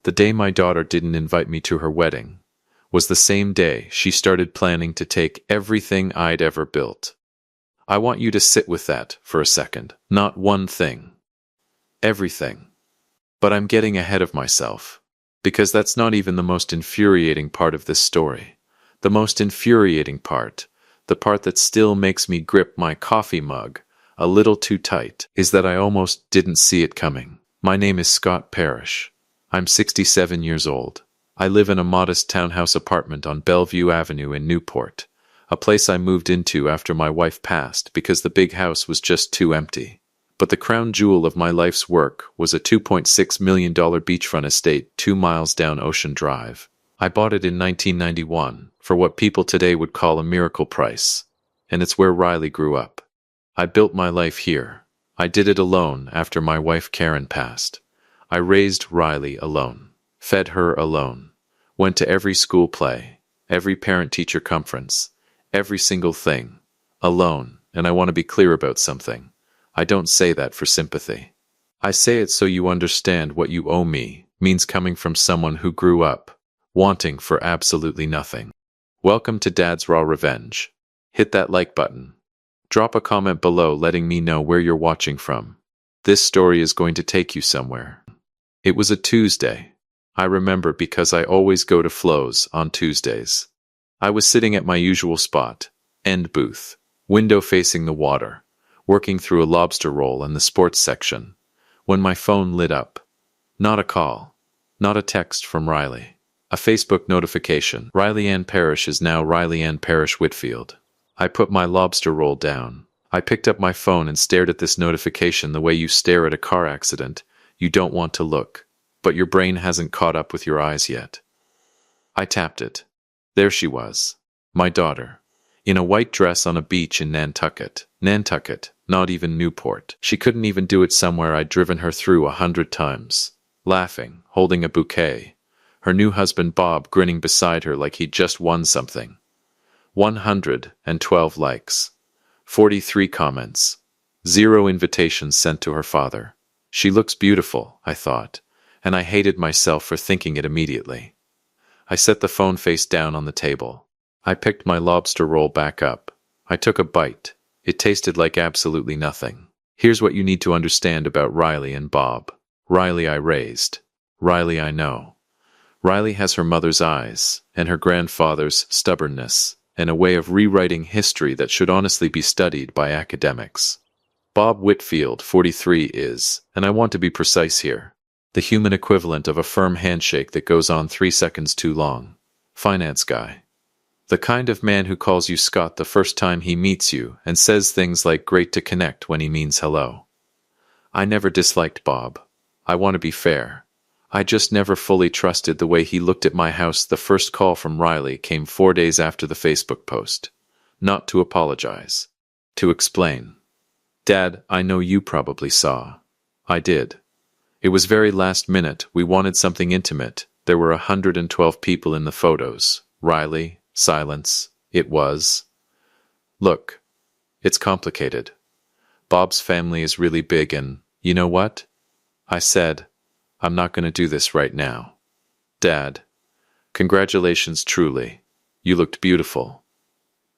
The day my daughter didn't invite me to her wedding was the same day she started planning to take everything I'd ever built. I want you to sit with that for a second. Not one thing. Everything. But I'm getting ahead of myself, because that's not even the most infuriating part of this story. The most infuriating part, the part that still makes me grip my coffee mug a little too tight, is that I almost didn't see it coming. My name is Scott Parrish. I'm 67 years old. I live in a modest townhouse apartment on Bellevue Avenue in Newport, a place I moved into after my wife passed because the big house was just too empty. But the crown jewel of my life's work was a $2.6 million beachfront estate 2 miles down Ocean Drive. I bought it in 1991 for what people today would call a miracle price, and it's where Riley grew up. I built my life here. I did it alone after my wife Karen passed. I raised Riley alone, fed her alone, went to every school play, every parent-teacher conference, every single thing, alone. And I want to be clear about something. I don't say that for sympathy. I say it so you understand what you owe me means coming from someone who grew up wanting for absolutely nothing. Welcome to Dad's Raw Revenge. Hit that like button. Drop a comment below letting me know where you're watching from. This story is going to take you somewhere. It was a Tuesday. I remember because I always go to Flo's on Tuesdays. I was sitting at my usual spot, end booth, window facing the water, working through a lobster roll in the sports section, when my phone lit up. Not a call, not a text from Riley. A Facebook notification. Riley Ann Parrish is now Riley Ann Parrish Whitfield. I put my lobster roll down. I picked up my phone and stared at this notification the way you stare at a car accident. You don't want to look, but your brain hasn't caught up with your eyes yet. I tapped it. There she was, my daughter, in a white dress on a beach in Nantucket. Nantucket, not even Newport. She couldn't even do it somewhere I'd driven her through 100 times. Laughing, holding a bouquet. Her new husband Bob grinning beside her like he'd just won something. 112 likes. 43 comments. 0 invitations sent to her father. She looks beautiful, I thought, and I hated myself for thinking it immediately. I set the phone face down on the table. I picked my lobster roll back up. I took a bite. It tasted like absolutely nothing. Here's what you need to understand about Riley and Bob. Riley I raised. Riley I know. Riley has her mother's eyes, and her grandfather's stubbornness, and a way of rewriting history that should honestly be studied by academics. Bob Whitfield, 43, is, and I want to be precise here, the human equivalent of a firm handshake that goes on 3 seconds too long. Finance guy. The kind of man who calls you Scott the first time he meets you and says things like great to connect when he means hello. I never disliked Bob. I want to be fair. I just never fully trusted the way he looked at my house. The first call from Riley came 4 days after the Facebook post. Not to apologize. To explain. Dad, I know you probably saw. I did. It was very last minute. We wanted something intimate. There were 112 people in the photos. Riley, silence. It was. Look. It's complicated. Bob's family is really big and, you know what? I said, I'm not going to do this right now. Dad, congratulations truly. You looked beautiful.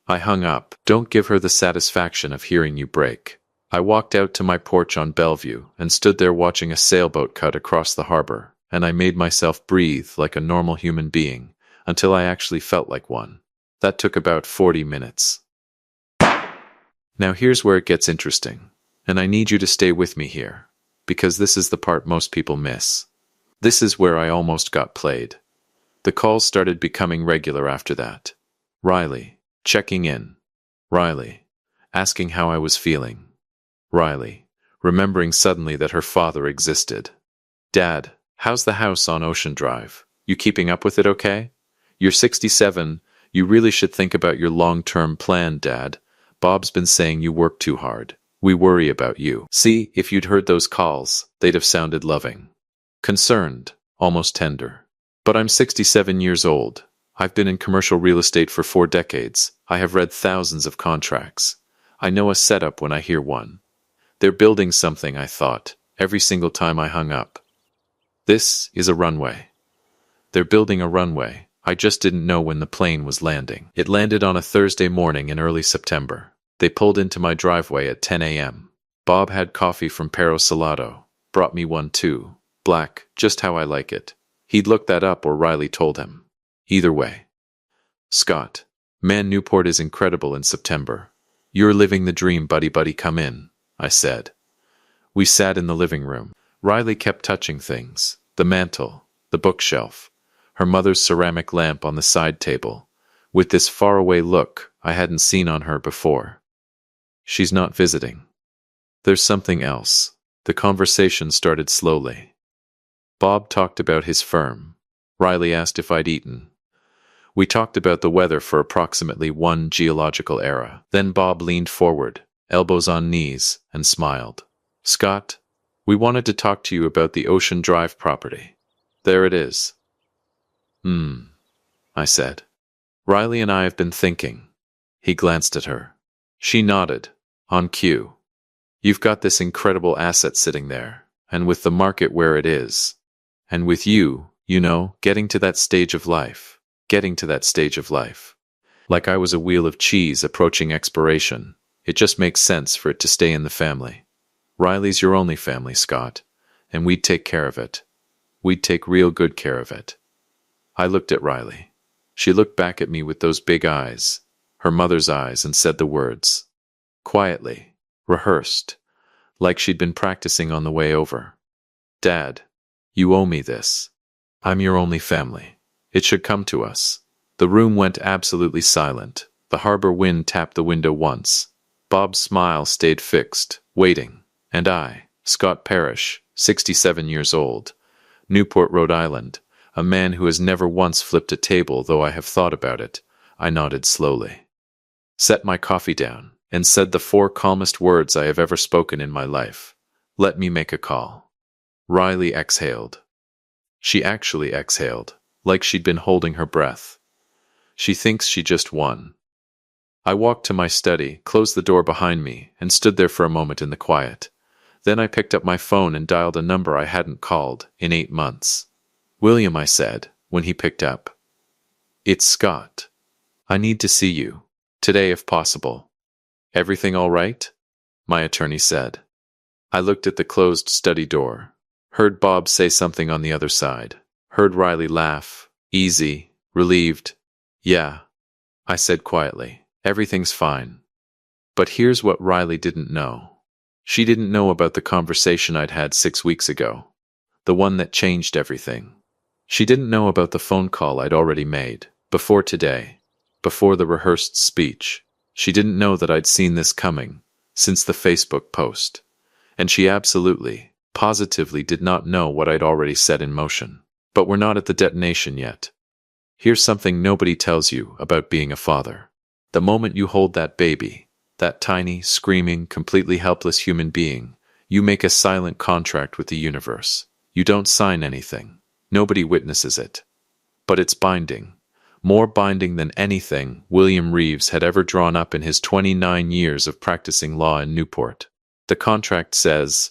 I hung up. Don't give her the satisfaction of hearing you break. I walked out to my porch on Bellevue and stood there watching a sailboat cut across the harbor, and I made myself breathe like a normal human being until I actually felt like one. That took about 40 minutes. Now here's where it gets interesting, and I need you to stay with me here, because this is the part most people miss. This is where I almost got played. The calls started becoming regular after that. Riley, checking in. Riley, asking how I was feeling. Riley, remembering suddenly that her father existed. Dad, how's the house on Ocean Drive? You keeping up with it okay? You're 67, you really should think about your long-term plan, Dad. Bob's been saying you work too hard. We worry about you. See, if you'd heard those calls, they'd have sounded loving. Concerned, almost tender. But I'm 67 years old. I've been in commercial real estate for 4 decades. I have read thousands of contracts. I know a setup when I hear one. They're building something, I thought, every single time I hung up. This is a runway. They're building a runway. I just didn't know when the plane was landing. It landed on a Thursday morning in early September. They pulled into my driveway at 10 a.m. Bob had coffee from Perro Salado. Brought me one too. Black, just how I like it. He'd looked that up or Riley told him. Either way. Scott. Man, Newport is incredible in September. You're living the dream, buddy. Come in, I said. We sat in the living room. Riley kept touching things. The mantel, the bookshelf, her mother's ceramic lamp on the side table, with this faraway look I hadn't seen on her before. She's not visiting. There's something else. The conversation started slowly. Bob talked about his firm. Riley asked if I'd eaten. We talked about the weather for approximately one geological era. Then Bob leaned forward, elbows on knees, and smiled. Scott, we wanted to talk to you about the Ocean Drive property. There it is. I said. Riley and I have been thinking. He glanced at her. She nodded. On cue. You've got this incredible asset sitting there, and with the market where it is, and with you, getting to that stage of life. Like I was a wheel of cheese approaching expiration. It just makes sense for it to stay in the family. Riley's your only family, Scott, and we'd take care of it. We'd take real good care of it. I looked at Riley. She looked back at me with those big eyes, her mother's eyes, and said the words. Quietly, rehearsed, like she'd been practicing on the way over. Dad, you owe me this. I'm your only family. It should come to us. The room went absolutely silent. The harbor wind tapped the window once. Bob's smile stayed fixed, waiting. And I, Scott Parrish, 67 years old, Newport, Rhode Island, a man who has never once flipped a table, though I have thought about it, I nodded slowly. Set my coffee down, and said the 4 calmest words I have ever spoken in my life. Let me make a call. Riley exhaled. She actually exhaled, like she'd been holding her breath. She thinks she just won. I walked to my study, closed the door behind me, and stood there for a moment in the quiet. Then I picked up my phone and dialed a number I hadn't called in 8 months. William, I said, when he picked up. It's Scott. I need to see you. Today, if possible. Everything all right? My attorney said. I looked at the closed study door. Heard Bob say something on the other side. Heard Riley laugh. Easy. Relieved. Yeah. I said quietly. Everything's fine. But here's what Riley didn't know. She didn't know about the conversation I'd had 6 weeks ago. The one that changed everything. She didn't know about the phone call I'd already made. Before today. Before the rehearsed speech. She didn't know that I'd seen this coming. Since the Facebook post. And she absolutely, positively did not know what I'd already set in motion. But we're not at the detonation yet. Here's something nobody tells you about being a father. The moment you hold that baby, that tiny, screaming, completely helpless human being, you make a silent contract with the universe. You don't sign anything. Nobody witnesses it. But it's binding. More binding than anything William Reeves had ever drawn up in his 29 years of practicing law in Newport. The contract says,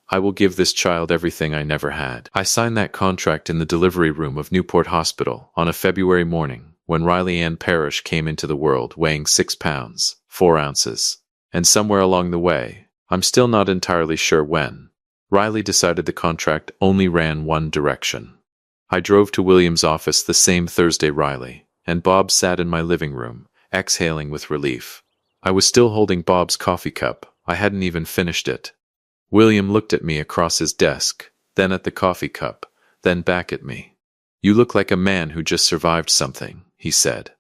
I will give this child everything I never had. I signed that contract in the delivery room of Newport Hospital on a February morning when Riley Ann Parrish came into the world weighing 6 pounds, 4 ounces. And somewhere along the way, I'm still not entirely sure when, Riley decided the contract only ran one direction. I drove to William's office the same Thursday Riley, and Bob sat in my living room, exhaling with relief. I was still holding Bob's coffee cup. I hadn't even finished it. William looked at me across his desk, then at the coffee cup, then back at me. You look like a man who just survived something, he said.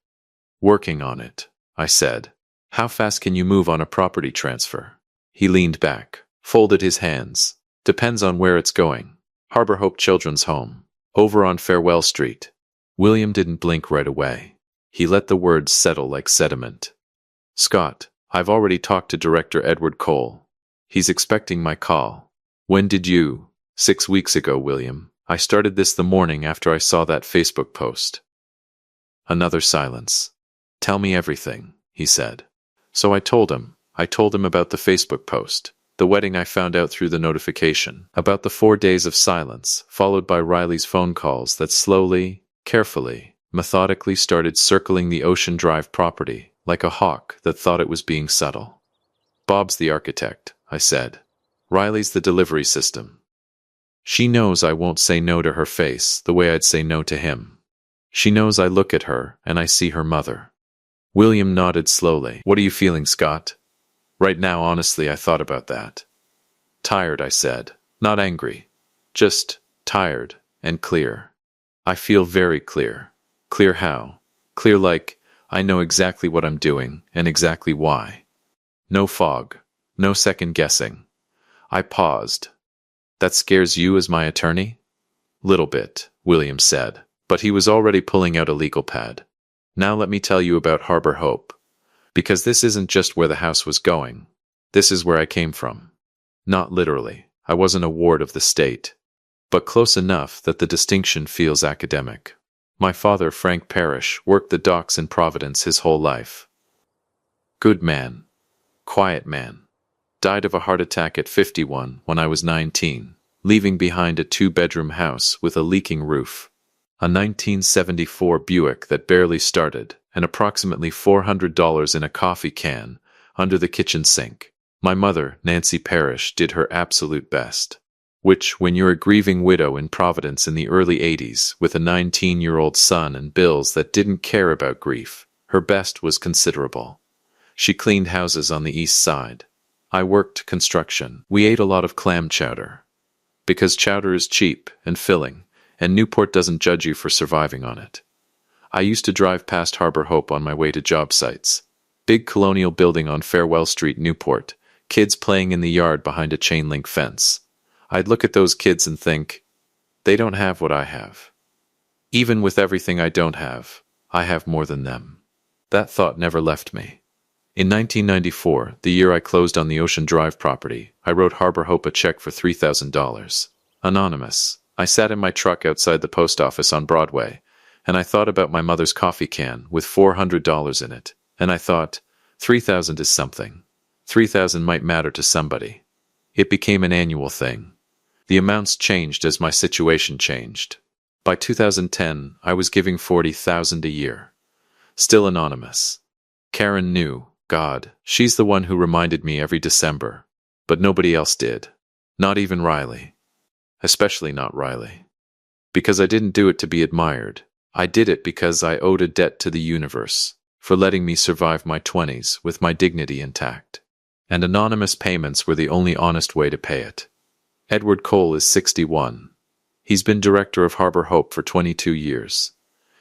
Working on it, I said. How fast can you move on a property transfer? He leaned back, folded his hands. Depends on where it's going. Harbor Hope Children's Home. Over on Farewell Street. William didn't blink right away. He let the words settle like sediment. Scott, I've already talked to Director Edward Cole. He's expecting my call. When did you? 6 weeks ago, William. I started this the morning after I saw that Facebook post. Another silence. Tell me everything, he said. So I told him. I told him about the Facebook post, the wedding I found out through the notification, about the 4 days of silence, followed by Riley's phone calls that slowly, carefully, methodically started circling the Ocean Drive property like a hawk that thought it was being subtle. Bob's the architect, I said. Riley's the delivery system. She knows I won't say no to her face the way I'd say no to him. She knows I look at her and I see her mother. William nodded slowly. What are you feeling, Scott? Right now, honestly, I thought about that. Tired, I said. Not angry. Just tired and clear. I feel very clear. Clear how? Clear like I know exactly what I'm doing and exactly why. No fog. No second guessing. I paused. That scares you as my attorney? Little bit, William said, but he was already pulling out a legal pad. Now let me tell you about Harbor Hope. Because this isn't just where the house was going. This is where I came from. Not literally. I wasn't a ward of the state. But close enough that the distinction feels academic. My father, Frank Parrish, worked the docks in Providence his whole life. Good man. Quiet man. Died of a heart attack at 51 when I was 19, leaving behind a 2-bedroom house with a leaking roof, a 1974 Buick that barely started, and approximately $400 in a coffee can under the kitchen sink. My mother, Nancy Parrish, did her absolute best. Which, when you're a grieving widow in Providence in the early 80s, with a 19-year-old son and bills that didn't care about grief, her best was considerable. She cleaned houses on the east side. I worked construction. We ate a lot of clam chowder. Because chowder is cheap and filling, and Newport doesn't judge you for surviving on it. I used to drive past Harbor Hope on my way to job sites. Big colonial building on Farewell Street, Newport. Kids playing in the yard behind a chain-link fence. I'd look at those kids and think, they don't have what I have. Even with everything I don't have, I have more than them. That thought never left me. In 1994, the year I closed on the Ocean Drive property, I wrote Harbor Hope a check for $3,000. Anonymous. I sat in my truck outside the post office on Broadway, and I thought about my mother's coffee can with $400 in it, and I thought, 3,000 is something. 3,000 might matter to somebody. It became an annual thing. The amounts changed as my situation changed. By 2010, I was giving $40,000 a year. Still anonymous. Karen knew. God, she's the one who reminded me every December. But nobody else did. Not even Riley. Especially not Riley. Because I didn't do it to be admired. I did it because I owed a debt to the universe for letting me survive my 20s with my dignity intact. And anonymous payments were the only honest way to pay it. Edward Cole is 61. He's been director of Harbor Hope for 22 years.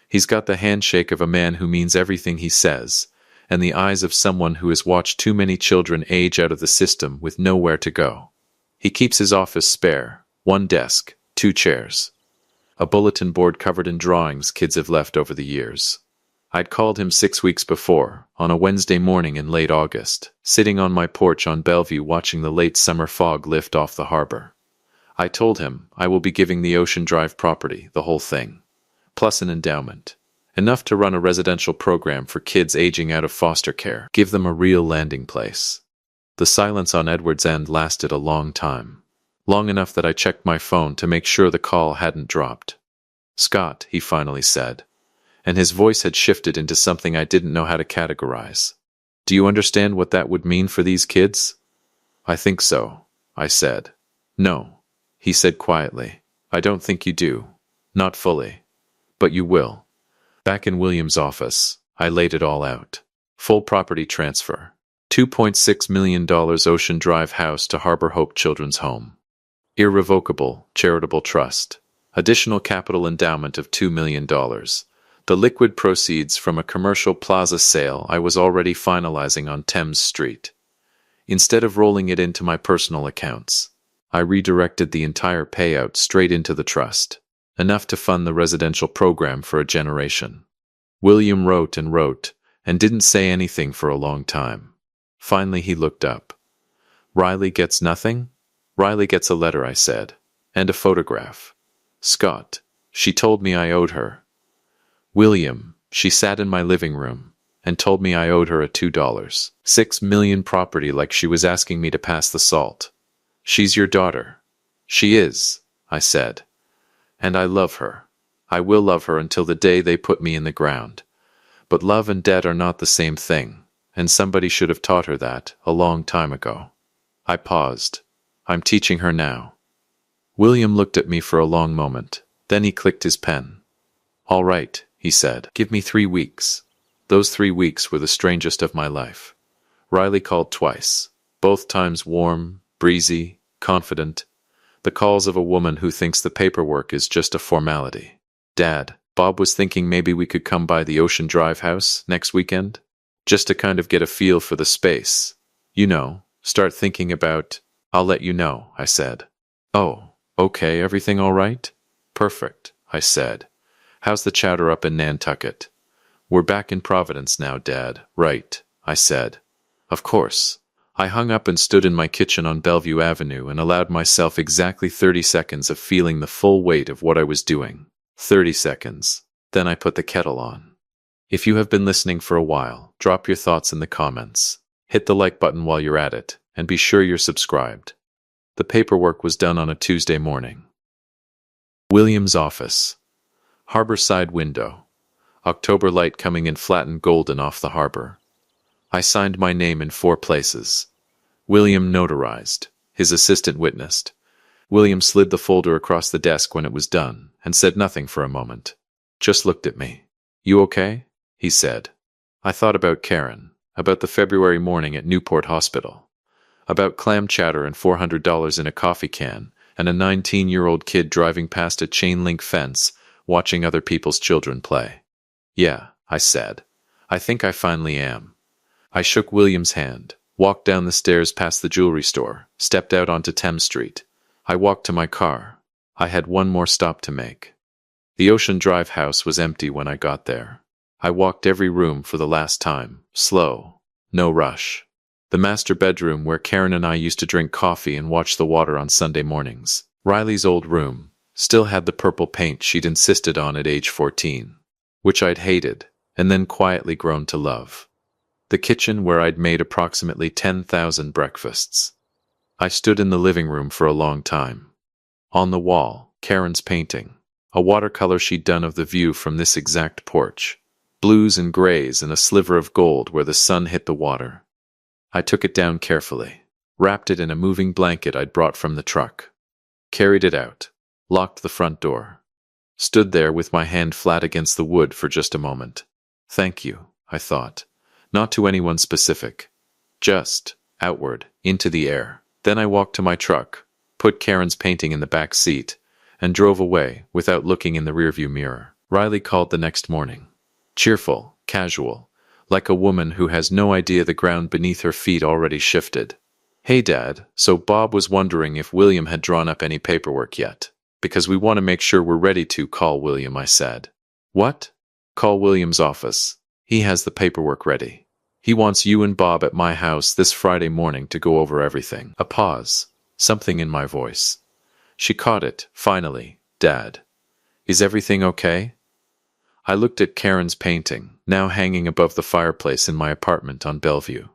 He's got the handshake of a man who means everything he says, and the eyes of someone who has watched too many children age out of the system with nowhere to go. He keeps his office spare, 1 desk, 2 chairs. A bulletin board covered in drawings kids have left over the years. I'd called him 6 weeks before, on a Wednesday morning in late August, sitting on my porch on Bellevue watching the late summer fog lift off the harbor. I told him I will be giving the Ocean Drive property, the whole thing, plus an endowment. Enough to run a residential program for kids aging out of foster care. Give them a real landing place. The silence on Edward's end lasted a long time. Long enough that I checked my phone to make sure the call hadn't dropped. Scott, he finally said. And his voice had shifted into something I didn't know how to categorize. Do you understand what that would mean for these kids? I think so, I said. No, he said quietly. I don't think you do. Not fully. But you will. Back in William's office, I laid it all out. Full property transfer. $2.6 million Ocean Drive house to Harbor Hope Children's Home. Irrevocable charitable trust. Additional capital endowment of $2 million. The liquid proceeds from a commercial plaza sale I was already finalizing on Thames Street. Instead of rolling it into my personal accounts, I redirected the entire payout straight into the trust, enough to fund the residential program for a generation. William wrote and didn't say anything for a long time. Finally he looked up. Riley gets nothing? Riley gets a letter, I said, and a photograph. Scott, she told me I owed her. William, she sat in my living room and told me I owed her a $2.6 million property like she was asking me to pass the salt. She's your daughter. She is, I said. And I love her. I will love her until the day they put me in the ground. But love and debt are not the same thing, and somebody should have taught her that a long time ago. I paused. I'm teaching her now. William looked at me for a long moment. Then he clicked his pen. All right, he said. Give me 3 weeks. Those 3 weeks were the strangest of my life. Riley called twice. Both times warm, breezy, confident. The calls of a woman who thinks the paperwork is just a formality. Dad, Bob was thinking maybe we could come by the Ocean Drive house next weekend? Just to kind of get a feel for the space. You know, start thinking about... I'll let you know, I said. Oh, okay, everything all right? Perfect, I said. How's the chowder up in Nantucket? We're back in Providence now, Dad. Right, I said. Of course. I hung up and stood in my kitchen on Bellevue Avenue and allowed myself exactly 30 seconds of feeling the full weight of what I was doing. 30 seconds. Then I put the kettle on. If you have been listening for a while, drop your thoughts in the comments. Hit the like button while you're at it, and be sure you're subscribed. The paperwork was done on a Tuesday morning. William's office. Harborside window. October light coming in flat and golden off the harbor. I signed my name in 4 places. William notarized. His assistant witnessed. William slid the folder across the desk when it was done, and said nothing for a moment. Just looked at me. You okay? He said. I thought about Karen, about the February morning at Newport Hospital, about clam chowder and $400 in a coffee can, and a 19-year-old kid driving past a chain-link fence, watching other people's children play. Yeah, I said. I think I finally am. I shook William's hand, walked down the stairs past the jewelry store, stepped out onto Thames Street. I walked to my car. I had one more stop to make. The Ocean Drive house was empty when I got there. I walked every room for the last time, slow, no rush. The master bedroom where Karen and I used to drink coffee and watch the water on Sunday mornings. Riley's old room still had the purple paint she'd insisted on at age 14, which I'd hated and then quietly grown to love. The kitchen where I'd made approximately 10,000 breakfasts. I stood in the living room for a long time. On the wall, Karen's painting, a watercolor she'd done of the view from this exact porch, blues and grays and a sliver of gold where the sun hit the water. I took it down carefully, wrapped it in a moving blanket I'd brought from the truck, carried it out, locked the front door, stood there with my hand flat against the wood for just a moment. Thank you, I thought, not to anyone specific, just outward, into the air. Then I walked to my truck, put Karen's painting in the back seat, and drove away without looking in the rearview mirror. Riley called the next morning. Cheerful, casual, like a woman who has no idea the ground beneath her feet already shifted. Hey Dad, so Bob was wondering if William had drawn up any paperwork yet. Because we want to make sure we're ready to call William, I said. What? Call William's office. He has the paperwork ready. He wants you and Bob at my house this Friday morning to go over everything. A pause. Something in my voice. She caught it, finally. Dad. Is everything okay? I looked at Karen's painting, now hanging above the fireplace in my apartment on Bellevue.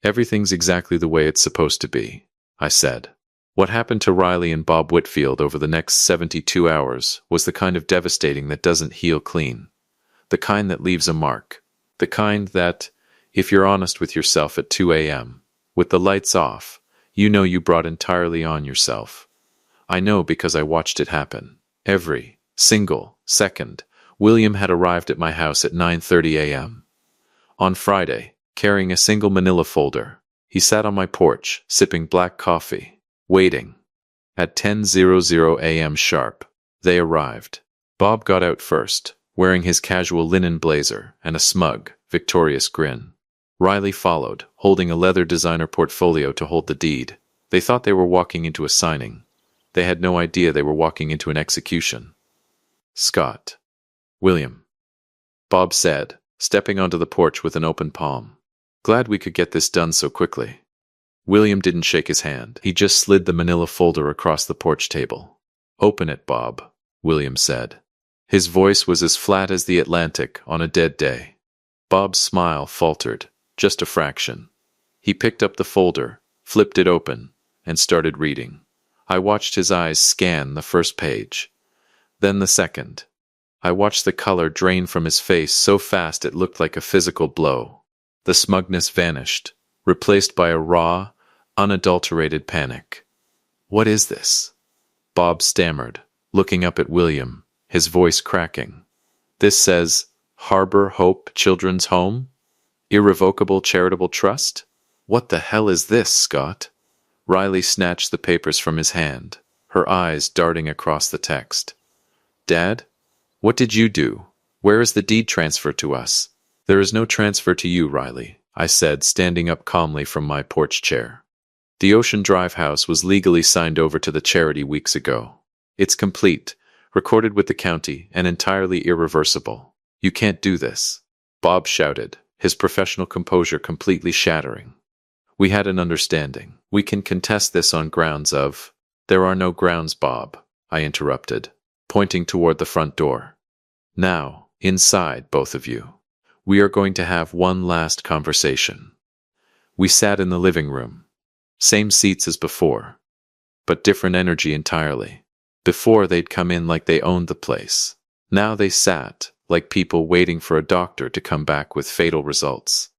Everything's exactly the way it's supposed to be, I said. What happened to Riley and Bob Whitfield over the next 72 hours was the kind of devastating that doesn't heal clean. The kind that leaves a mark. The kind that, if you're honest with yourself at 2 a.m., with the lights off, you know you brought entirely on yourself. I know because I watched it happen. Every single second. William had arrived at my house at 9:30 a.m. On Friday, carrying a single manila folder. He sat on my porch, sipping black coffee, waiting. At 10:00 a.m. sharp, they arrived. Bob got out first, wearing his casual linen blazer and a smug, victorious grin. Riley followed, holding a leather designer portfolio to hold the deed. They thought they were walking into a signing. They had no idea they were walking into an execution. Scott. William. Bob said, stepping onto the porch with an open palm. Glad we could get this done so quickly. William didn't shake his hand. He just slid the manila folder across the porch table. Open it, Bob, William said. His voice was as flat as the Atlantic on a dead day. Bob's smile faltered, just a fraction. He picked up the folder, flipped it open, and started reading. I watched his eyes scan the first page, then the second, I watched the color drain from his face so fast it looked like a physical blow. The smugness vanished, replaced by a raw, unadulterated panic. "What is this?" Bob stammered, looking up at William, his voice cracking. "This says, Harbor Hope Children's Home? Irrevocable Charitable Trust? What the hell is this, Scott?" Riley snatched the papers from his hand, her eyes darting across the text. "Dad? What did you do? Where is the deed transfer to us?" "There is no transfer to you, Riley," I said, standing up calmly from my porch chair. "The Ocean Drive house was legally signed over to the charity weeks ago. It's complete, recorded with the county, and entirely irreversible. You can't do this," Bob shouted, his professional composure completely shattering. "We had an understanding. We can contest this on grounds of—" "There are no grounds, Bob," I interrupted, pointing toward the front door. "Now, inside, both of you. We are going to have one last conversation." We sat in the living room. Same seats as before, but different energy entirely. Before, they'd come in like they owned the place. Now they sat like people waiting for a doctor to come back with fatal results.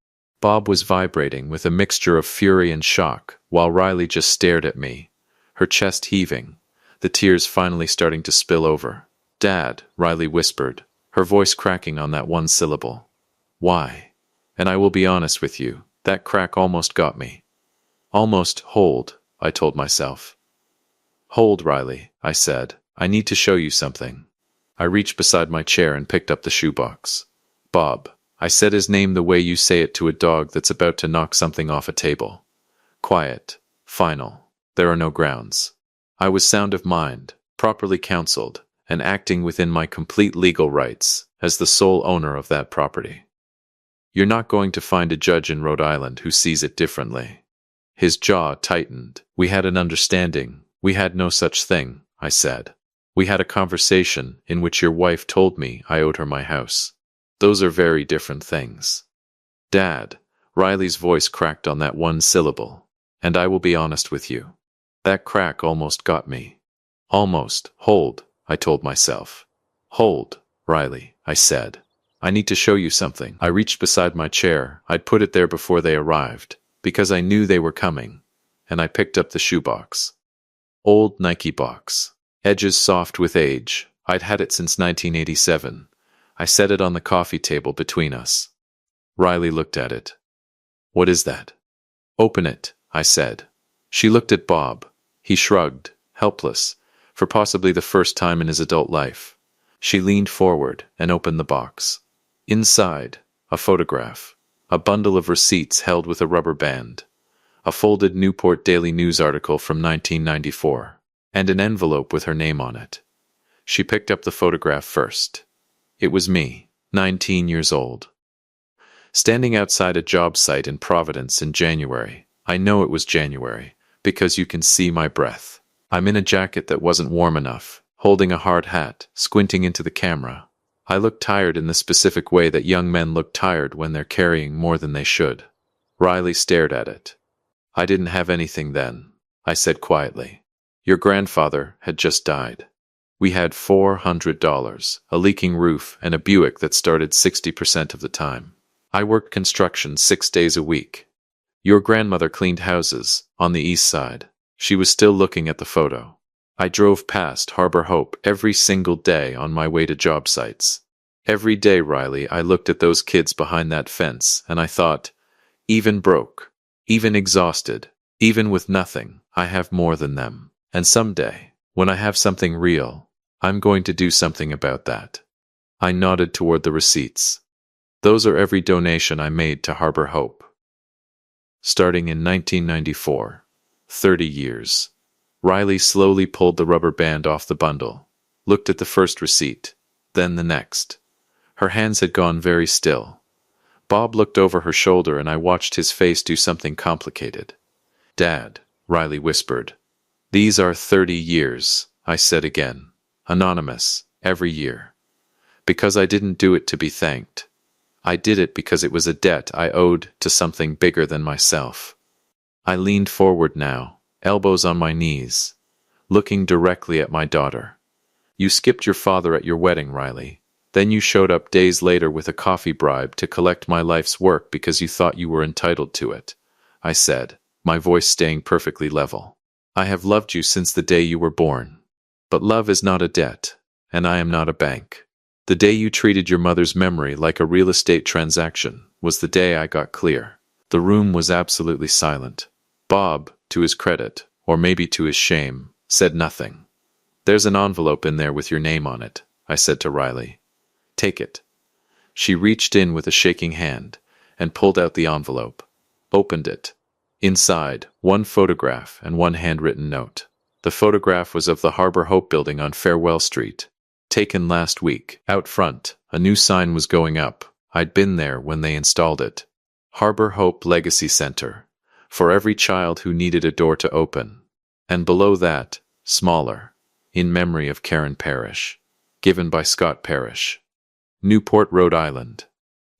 Bob was vibrating with a mixture of fury and shock, while Riley just stared at me, her chest heaving, the tears finally starting to spill over. "Dad," Riley whispered, her voice cracking on that one syllable. "Why?" And I will be honest with you, that crack almost got me. "Almost, hold," I told myself. "Hold, Riley," I said. "I need to show you something." I reached beside my chair and picked up the shoebox. "Bob," I said his name the way you say it to a dog that's about to knock something off a table. Quiet, final, there are no grounds. I was sound of mind, properly counseled, and acting within my complete legal rights as the sole owner of that property. You're not going to find a judge in Rhode Island who sees it differently. His jaw tightened. "We had an understanding. We had no such thing," I said. "We had a conversation in which your wife told me I owed her my house. Those are very different things." "Dad," Riley's voice cracked on that one syllable, "and I will be honest with you. That crack almost got me." "Almost, hold," I told myself. "Hold, Riley," I said. "I need to show you something." I reached beside my chair. I'd put it there before they arrived, because I knew they were coming, and I picked up the shoebox. Old Nike box. Edges soft with age. I'd had it since 1987. I set it on the coffee table between us. Riley looked at it. "What is that?" "Open it," I said. She looked at Bob. He shrugged, helpless, for possibly the first time in his adult life. She leaned forward and opened the box. Inside, a photograph, a bundle of receipts held with a rubber band, a folded Newport Daily News article from 1994, and an envelope with her name on it. She picked up the photograph first. It was me, 19 years old. Standing outside a job site in Providence in January. I know it was January, because you can see my breath. I'm in a jacket that wasn't warm enough, holding a hard hat, squinting into the camera. I look tired in the specific way that young men look tired when they're carrying more than they should. Riley stared at it. "I didn't have anything then," I said quietly. "Your grandfather had just died. We had $400, a leaking roof, and a Buick that started 60% of the time. I worked construction 6 days a week. Your grandmother cleaned houses on the east side." She was still looking at the photo. "I drove past Harbor Hope every single day on my way to job sites. Every day, Riley, I looked at those kids behind that fence, and I thought, even broke, even exhausted, even with nothing, I have more than them. And someday, when I have something real, I'm going to do something about that." I nodded toward the receipts. "Those are every donation I made to Harbor Hope. Starting in 1994. 30 years. Riley slowly pulled the rubber band off the bundle, looked at the first receipt, then the next. Her hands had gone very still. Bob looked over her shoulder and I watched his face do something complicated. "Dad," Riley whispered. "These are 30 years, I said again. Anonymous, every year. Because I didn't do it to be thanked. I did it because it was a debt I owed to something bigger than myself." I leaned forward now, elbows on my knees, looking directly at my daughter. "You skipped your father at your wedding, Riley. Then you showed up days later with a coffee bribe to collect my life's work because you thought you were entitled to it, I said, my voice staying perfectly level. I have loved you since the day you were born. But love is not a debt, and I am not a bank. The day you treated your mother's memory like a real estate transaction was the day I got clear. The room was absolutely silent. Bob, to his credit, or maybe to his shame, said nothing. There's an envelope in there with your name on it, I said to Riley. Take it. She reached in with a shaking hand and pulled out the envelope, opened it. Inside, one photograph and one handwritten note. The photograph was of the Harbor Hope building on Farewell Street. Taken last week. Out front, a new sign was going up. I'd been there when they installed it. Harbor Hope Legacy Center. For every child who needed a door to open. And below that, smaller, in memory of Karen Parrish. Given by Scott Parrish. Newport, Rhode Island.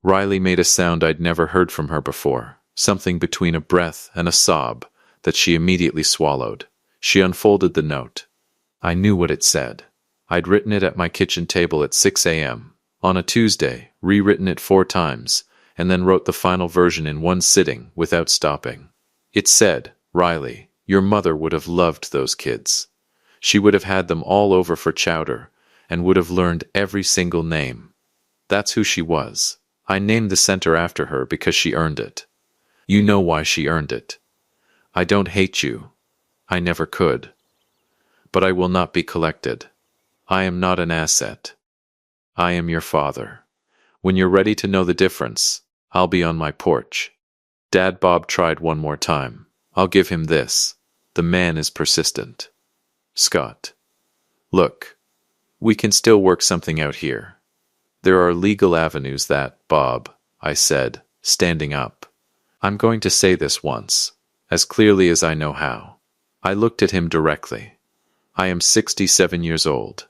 Riley made a sound I'd never heard from her before, something between a breath and a sob that she immediately swallowed. She unfolded the note. I knew what it said. I'd written it at my kitchen table at 6 a.m. on a Tuesday, rewritten it 4 times, and then wrote the final version in one sitting without stopping. It said, Riley, your mother would have loved those kids. She would have had them all over for chowder and would have learned every single name. That's who she was. I named the center after her because she earned it. You know why she earned it. I don't hate you. I never could. But I will not be collected. I am not an asset. I am your father. When you're ready to know the difference, I'll be on my porch. Dad Bob tried one more time. I'll give him this. The man is persistent. Scott. Look, we can still work something out here. There are legal avenues that, Bob, I said, standing up. I'm going to say this once, as clearly as I know how. I looked at him directly. I am 67 years old.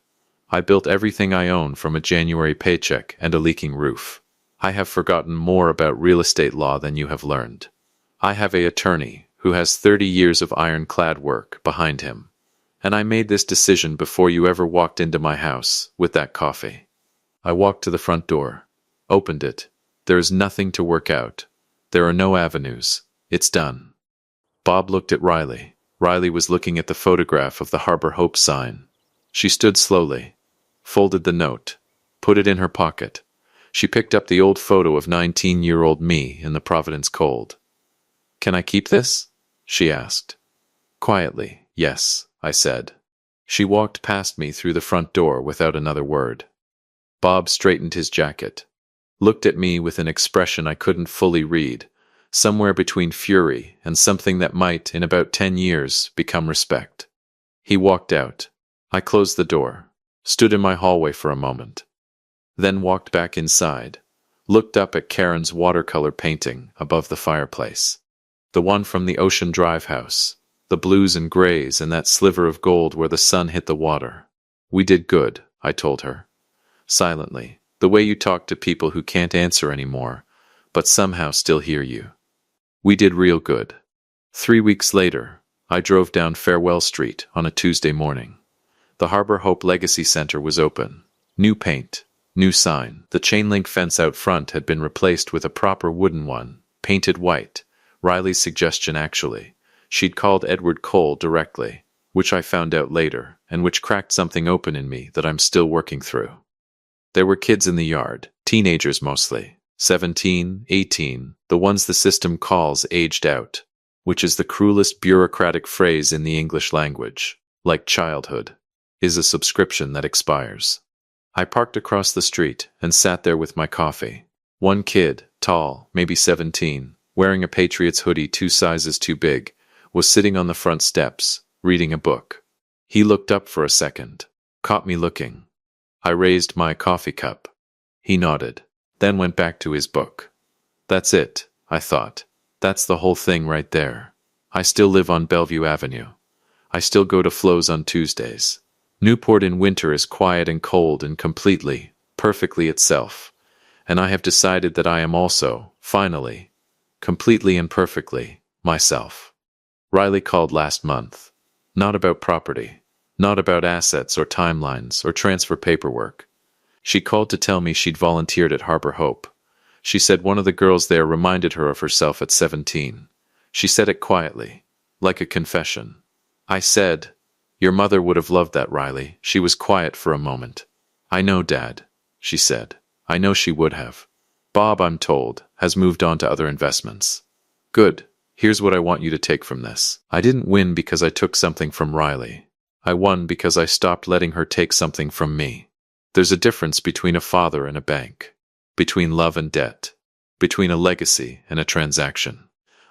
I built everything I own from a January paycheck and a leaking roof. I have forgotten more about real estate law than you have learned. I have an attorney who has 30 years of ironclad work behind him. And I made this decision before you ever walked into my house with that coffee. I walked to the front door, opened it. There is nothing to work out. There are no avenues. It's done. Bob looked at Riley. Riley was looking at the photograph of the Harbor Hope sign. She stood slowly, folded the note, put it in her pocket. She picked up the old photo of 19-year-old me in the Providence cold. Can I keep this? She asked. Quietly, yes, I said. She walked past me through the front door without another word. Bob straightened his jacket, looked at me with an expression I couldn't fully read, somewhere between fury and something that might, in about 10 years, become respect. He walked out. I closed the door, stood in my hallway for a moment, then walked back inside, looked up at Karen's watercolor painting above the fireplace. The one from the Ocean Drive house, the blues and grays and that sliver of gold where the sun hit the water. We did good, I told her. Silently, the way you talk to people who can't answer anymore, but somehow still hear you. We did real good. 3 weeks later, I drove down Farewell Street on a Tuesday morning. The Harbor Hope Legacy Center was open. New paint, new sign. The chain-link fence out front had been replaced with a proper wooden one, painted white. Riley's suggestion actually. She'd called Edward Cole directly, which I found out later, and which cracked something open in me that I'm still working through. There were kids in the yard, teenagers mostly, 17, 18, the ones the system calls aged out, which is the cruelest bureaucratic phrase in the English language, like childhood, is a subscription that expires. I parked across the street and sat there with my coffee. One kid, tall, maybe 17, wearing a Patriots hoodie 2 sizes too big, was sitting on the front steps, reading a book. He looked up for a second, caught me looking. I raised my coffee cup. He nodded, then went back to his book. That's it, I thought. That's the whole thing right there. I still live on Bellevue Avenue. I still go to Flo's on Tuesdays. Newport in winter is quiet and cold and completely, perfectly itself. And I have decided that I am also, finally, completely and perfectly, myself. Riley called last month. Not about property. Not about assets or timelines or transfer paperwork. She called to tell me she'd volunteered at Harbor Hope. She said one of the girls there reminded her of herself at 17. She said it quietly, like a confession. I said, "Your mother would have loved that, Riley." She was quiet for a moment. "I know, Dad," she said. "I know she would have. Bob, I'm told, has moved on to other investments." Good. Here's what I want you to take from this. I didn't win because I took something from Riley. I won because I stopped letting her take something from me. There's a difference between a father and a bank, between love and debt, between a legacy and a transaction.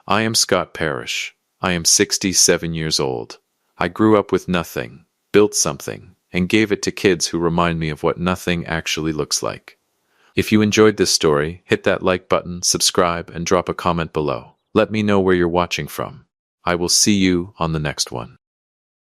I am Scott Parrish. I am 67 years old. I grew up with nothing, built something, and gave it to kids who remind me of what nothing actually looks like. If you enjoyed this story, hit that like button, subscribe, and drop a comment below. Let me know where you're watching from. I will see you on the next one.